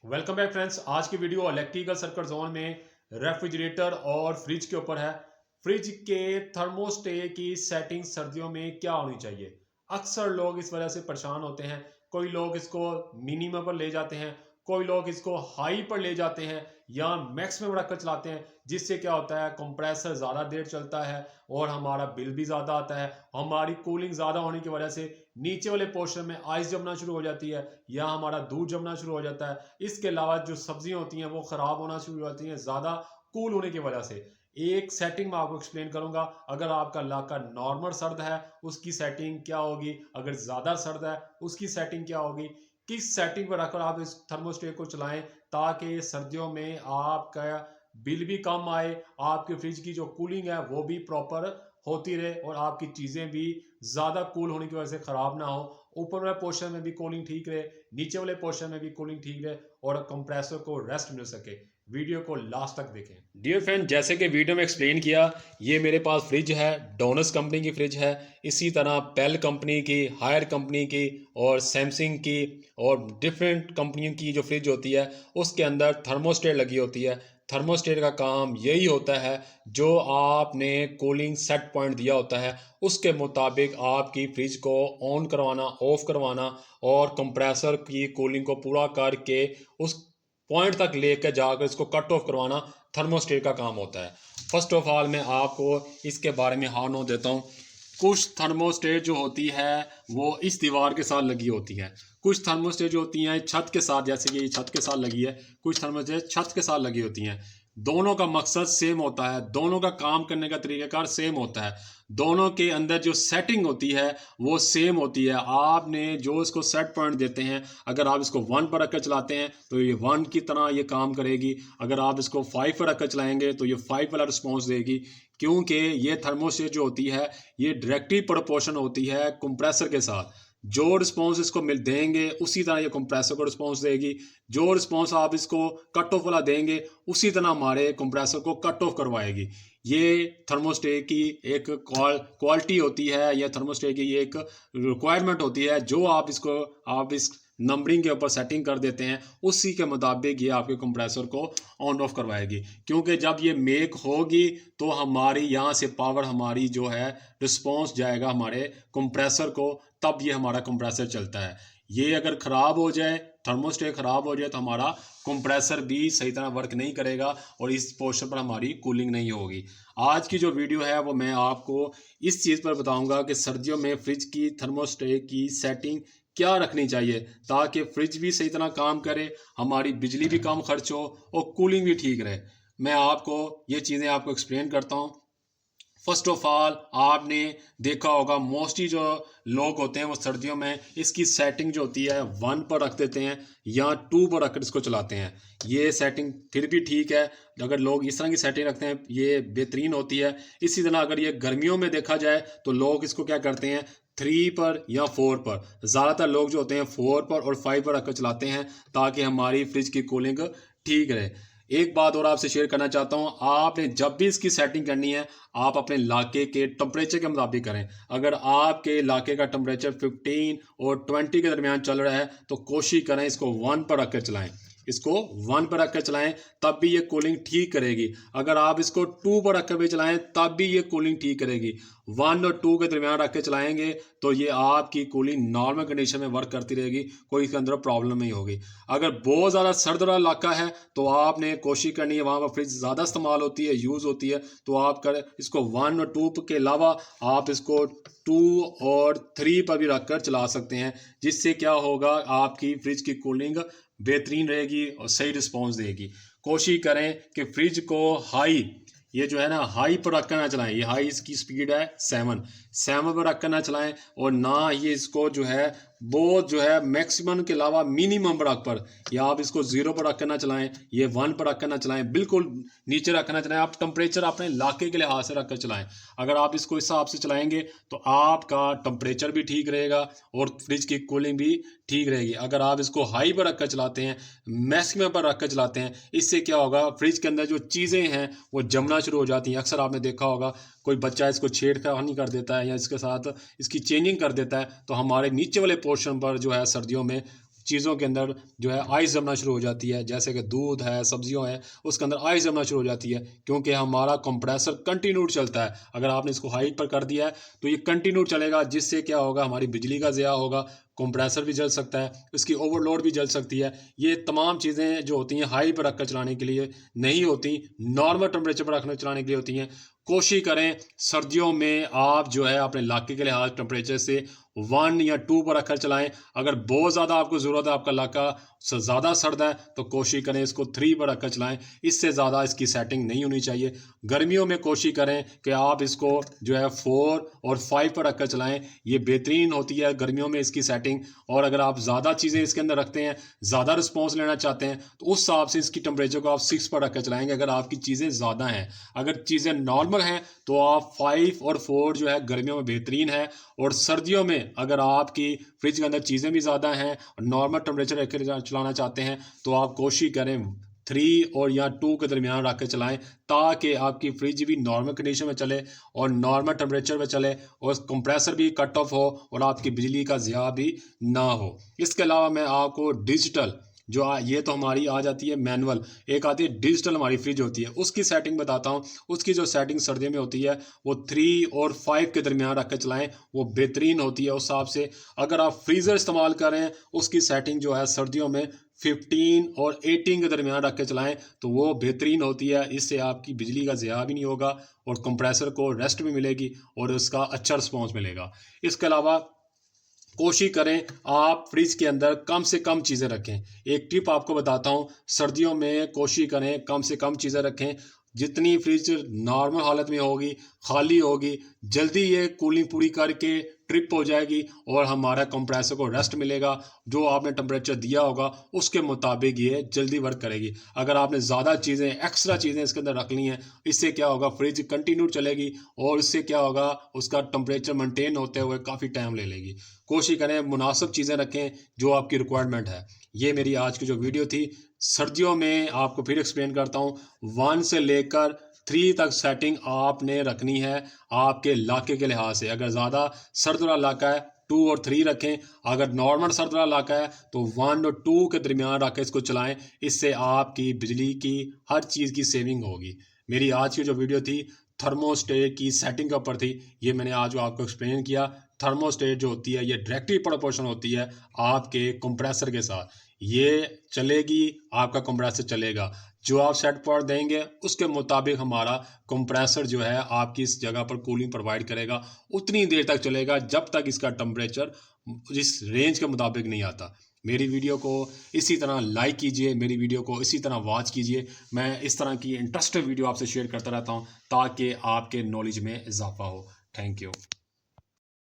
Welcome back friends. आज की video electrical circuit zone में रेफ्रिजरेटर और फ्रिज के ऊपर है। फ्रिज के थर्मोस्टेट की सेटिंग सर्दियों में क्या होनी चाहिए। अक्सर लोग इस वजह से परेशान होते हैं। कोई लोग इसको मिनिमम पर ले जाते हैं, कोई लोग इसको हाई पर ले जाते हैं या मैक्स में रखकर चलाते हैं, जिससे क्या होता है कंप्रेसर ज़्यादा देर चलता है और हमारा बिल भी ज़्यादा आता है। हमारी कूलिंग ज़्यादा होने की वजह से नीचे वाले पोर्शन में आइस जमना शुरू हो जाती है या हमारा दूध जमना शुरू हो जाता है। इसके अलावा जो सब्जियां होती हैं वो ख़राब होना शुरू हो जाती हैं ज़्यादा कूल होने की वजह से। एक सेटिंग मैं आपको एक्सप्लेन करूंगा। अगर आपका इलाका नॉर्मल सर्द है उसकी सेटिंग क्या होगी, अगर ज़्यादा सर्द है उसकी सेटिंग क्या होगी, किस सेटिंग पर रखकर आप इस थर्मोस्टेट को चलाएं ताकि सर्दियों में आपका बिल भी कम आए, आपके फ्रिज की जो कूलिंग है वो भी प्रॉपर होती रहे और आपकी चीज़ें भी ज़्यादा कूल होने की वजह से ख़राब ना हो। ऊपर वाले पोर्शन में भी कूलिंग ठीक रहे, नीचे वाले पोर्शन में भी कूलिंग ठीक रहे और कंप्रेसर को रेस्ट मिल सके। वीडियो को लास्ट तक देखें। डियर फ्रेंड, जैसे कि वीडियो में एक्सप्लेन किया, ये मेरे पास फ्रिज है, डोनस कंपनी की फ्रिज है। इसी तरह पेल कंपनी की, हायर कंपनी की और सैमसंग की और डिफरेंट कंपनियों की जो फ्रिज होती है उसके अंदर थर्मोस्टेट लगी होती है। थर्मोस्टेट का काम यही होता है, जो आपने कूलिंग सेट पॉइंट दिया होता है उसके मुताबिक आपकी फ्रिज को ऑन करवाना, ऑफ करवाना और कंप्रेसर की कूलिंग को पूरा करके उस पॉइंट तक लेकर जाकर इसको कट ऑफ करवाना थर्मोस्टेट का काम होता है। फर्स्ट ऑफ ऑल मैं आपको इसके बारे में हाँ नो देता हूँ। कुछ थर्मोस्टेट जो होती है वो इस दीवार के साथ लगी होती है, कुछ थर्मोस्टेट जो होती हैं छत के साथ, जैसे कि ये छत के साथ लगी है, कुछ थर्मोस्टेट छत के साथ लगी होती हैं। दोनों का मकसद सेम होता है, दोनों का काम करने का तरीक़ाकार सेम होता है, दोनों के अंदर जो सेटिंग होती है वो सेम होती है। आपने जो इसको सेट पॉइंट देते हैं, अगर आप इसको 1 पर रखकर चलाते हैं तो ये 1 की तरह ये काम करेगी। अगर आप इसको 5 पर रखकर चलाएंगे तो ये 5 वाला रिस्पॉन्स देगी, क्योंकि ये थर्मोस्टेट जो होती है ये डायरेक्टली प्रोपोर्शन होती है कंप्रेसर के साथ। जो रिस्पॉन्स इसको मिल देंगे उसी तरह ये कंप्रेसर को रिस्पॉन्स देगी। जो रिस्पॉन्स आप इसको कट ऑफ वाला देंगे उसी तरह हमारे कंप्रेसर को कट ऑफ करवाएगी। ये थर्मोस्टेट की एक क्वालिटी होती है, या थर्मोस्टेट की एक रिक्वायरमेंट होती है। जो आप इस नंबरिंग के ऊपर सेटिंग कर देते हैं उसी के मुताबिक ये आपके कंप्रेसर को ऑन ऑफ करवाएगी। क्योंकि जब ये मेक होगी तो हमारी यहाँ से पावर, हमारी जो है रिस्पॉन्स जाएगा हमारे कंप्रेसर को, तब ये हमारा कंप्रेसर चलता है। ये अगर ख़राब हो जाए, थर्मोस्टेट ख़राब हो जाए, तो हमारा कंप्रेसर भी सही तरह वर्क नहीं करेगा और इस पोर्शन पर हमारी कूलिंग नहीं होगी। आज की जो वीडियो है वो मैं आपको इस चीज़ पर बताऊंगा कि सर्दियों में फ्रिज की थर्मोस्टेट की सेटिंग क्या रखनी चाहिए ताकि फ्रिज भी सही तरह काम करे, हमारी बिजली भी कम खर्च हो और कूलिंग भी ठीक रहे। मैं आपको ये चीज़ें आपको एक्सप्लेन करता हूँ। फर्स्ट ऑफ ऑल, आपने देखा होगा मोस्टली जो लोग होते हैं वो सर्दियों में इसकी सेटिंग जो होती है 1 पर रख देते हैं या 2 पर रखकर इसको चलाते हैं। ये सेटिंग फिर भी ठीक है, अगर लोग इस तरह की सेटिंग रखते हैं ये बेहतरीन होती है। इसी तरह अगर ये गर्मियों में देखा जाए तो लोग इसको क्या करते हैं 3 पर या 4 पर, ज़्यादातर लोग जो होते हैं 4 पर और 5 पर रखकर चलाते हैं ताकि हमारी फ्रिज की कूलिंग ठीक रहे। एक बात और आपसे शेयर करना चाहता हूँ, आपने जब भी इसकी सेटिंग करनी है आप अपने इलाके के टेम्परेचर के मुताबिक करें। अगर आपके इलाके का टेम्परेचर 15 और 20 के दरमियान चल रहा है तो कोशिश करें इसको 1 पर रख कर चलाएं, इसको 1 पर रख कर चलाएं, तब भी ये कूलिंग ठीक करेगी। अगर आप इसको 2 पर रख कर भी चलाएं तब भी ये कूलिंग ठीक करेगी। 1 और 2 के दरमियान रख के चलाएंगे तो ये आपकी कूलिंग नॉर्मल कंडीशन में वर्क करती रहेगी, कोई इसके अंदर प्रॉब्लम नहीं होगी। अगर बहुत ज़्यादा सर्द वाला इलाका है तो आपने कोशिश करनी है, वहाँ पर फ्रिज ज़्यादा इस्तेमाल होती है, यूज़ होती है, तो आप कर इसको 1 और 2 के अलावा आप इसको 2 और 3 पर भी रख कर चला सकते हैं, जिससे क्या होगा आपकी फ्रिज की कूलिंग बेहतरीन रहेगी और सही रिस्पॉन्स देगी। कोशिश करें कि फ्रिज को हाई, ये जो है ना हाई पर रख कर ना चलाएं। ये हाई इसकी स्पीड है 7 पर रख कर ना चलाएं और ना ये इसको जो है बहुत जो है मैक्सिमम के अलावा मिनिमम पर रख पर, या आप इसको 0 पर रख कर ना चलाएं, ये 1 पर रख कर ना चलाएं, बिल्कुल नीचे रख कर ना चलाएं। आप टेम्परेचर अपने इलाके के लिहाज से रख कर चलाएं। अगर आप इसको इस हिसाब से चलाएंगे तो आपका टेम्परेचर भी ठीक रहेगा और फ्रिज की कूलिंग भी ठीक रहेगी। अगर आप इसको हाई पर रख कर चलाते हैं, मैक्सिमम पर रख कर चलाते हैं, इससे क्या होगा फ्रिज के अंदर जो चीज़ें हैं वो जमना शुरू हो जाती हैं। अक्सर आपने देखा होगा कोई बच्चा इसको छेड़खानी कर देता है या इसके साथ इसकी चेंजिंग कर देता है, तो हमारे नीचे वाले पोर्शन पर जो है सर्दियों में चीज़ों के अंदर जो है आइस जमना शुरू हो जाती है, जैसे कि दूध है, सब्जियों है, उसके अंदर आइस जमना शुरू हो जाती है, क्योंकि हमारा कंप्रेसर कंटिन्यू चलता है। अगर आपने इसको हाई पर कर दिया है तो ये कंटिन्यू चलेगा, जिससे क्या होगा, हमारी बिजली का ज़िया होगा, कंप्रेसर भी जल सकता है, इसकी ओवरलोड भी जल सकती है। ये तमाम चीज़ें जो होती हैं हाई पर रखकर चलाने के लिए नहीं होती, नॉर्मल टेम्परेचर पर रखकर चलाने के लिए होती हैं। कोशिश करें सर्दियों में आप जो है अपने इलाके के लिहाज टेम्परेचर से 1 या 2 पर रखकर चलाएं। अगर बहुत ज़्यादा आपको ज़रूरत है, आपका इलाका ज़्यादा सर्द है, तो कोशिश करें इसको 3 पर रखकर चलाएं। इससे ज़्यादा इसकी सेटिंग नहीं होनी चाहिए। गर्मियों में कोशिश करें कि आप इसको जो है 4 और 5 पर रखकर चलाएं। ये बेहतरीन होती है गर्मियों में इसकी सेटिंग। और अगर आप ज़्यादा चीज़ें इसके अंदर रखते हैं, ज़्यादा रिस्पॉन्स लेना चाहते हैं, तो उस हिसाब से इसकी टेम्परेचर को आप 6 पर रखकर चलाएंगे अगर आपकी चीज़ें ज़्यादा हैं। अगर चीज़ें नॉर्मल हैं तो आप 5 और 4 जो है गर्मियों में बेहतरीन है। और सर्दियों में अगर आपकी फ्रिज के अंदर चीज़ें भी ज़्यादा हैं और नॉर्मल टेम्परेचर रख चलाना चाहते हैं, तो आप कोशिश करें 3 और या 2 के दरमियान रख के चलाएं, ताकि आपकी फ्रिज भी नॉर्मल कंडीशन में चले और नॉर्मल टेम्परेचर में चले और कंप्रेसर भी कट ऑफ हो और आपकी बिजली का ज़िया भी ना हो। इसके अलावा मैं आपको डिजिटल जो ये तो हमारी आ जाती है मैनुअल, एक आती है डिजिटल हमारी फ्रिज होती है, उसकी सेटिंग बताता हूँ। उसकी जो सेटिंग सर्दियों में होती है वो 3 और 5 के दरमियान रख कर चलाएं, वो बेहतरीन होती है। उस हिसाब से अगर आप फ्रीज़र इस्तेमाल करें, उसकी सेटिंग जो है सर्दियों में 15 और 18 के दरमियान रख के चलाएं, तो वो बेहतरीन होती है। इससे आपकी बिजली का ज़िया भी नहीं होगा और कंप्रेसर को रेस्ट भी मिलेगी और उसका अच्छा रिस्पॉन्स मिलेगा। इसके अलावा कोशिश करें आप फ्रिज के अंदर कम से कम चीज़ें रखें। एक टिप आपको बताता हूँ, सर्दियों में कोशिश करें कम से कम चीज़ें रखें। जितनी फ्रिज नॉर्मल हालत में होगी, खाली होगी, जल्दी ये कूलिंग पूरी करके ट्रिप हो जाएगी और हमारा कंप्रेसर को रेस्ट मिलेगा। जो आपने टेम्परेचर दिया होगा उसके मुताबिक ये जल्दी वर्क करेगी। अगर आपने ज़्यादा चीज़ें, एक्स्ट्रा चीज़ें इसके अंदर रख ली हैं, इससे क्या होगा, फ्रिज कंटिन्यू चलेगी और इससे क्या होगा, उसका टेम्परेचर मेंटेन होते हुए काफ़ी टाइम ले लेगी। कोशिश करें मुनासिब चीज़ें रखें जो आपकी रिक्वायरमेंट है। ये मेरी आज की जो वीडियो थी, सर्दियों में आपको फिर एक्सप्लेन करता हूँ, 1 से लेकर 3 तक सेटिंग आपने रखनी है आपके इलाके के लिहाज से। अगर ज़्यादा सर्द वाला इलाका है 2 और 3 रखें, अगर नॉर्मल सर्द वाला इलाका है तो 1 और 2 के दरमियान रख के इसको चलाएं। इससे आपकी बिजली की हर चीज़ की सेविंग होगी। मेरी आज की जो वीडियो थी थर्मोस्टेट की सेटिंग के ऊपर थी, ये मैंने आज आपको एक्सप्लेन किया। थर्मोस्टेट जो होती है ये डायरेक्टली प्रोपोर्शन होती है आपके कंप्रेसर के साथ। ये चलेगी, आपका कंप्रेसर चलेगा। जो आप सेट पॉइंट देंगे उसके मुताबिक हमारा कंप्रेसर जो है आपकी इस जगह पर कूलिंग प्रोवाइड करेगा। उतनी देर तक चलेगा जब तक इसका टेम्परेचर इस रेंज के मुताबिक नहीं आता। मेरी वीडियो को इसी तरह लाइक कीजिए, मेरी वीडियो को इसी तरह वॉच कीजिए। मैं इस तरह की इंटरेस्टिंग वीडियो आपसे शेयर करता रहता हूँ ताकि आपके नॉलेज में इजाफा हो। Thank you.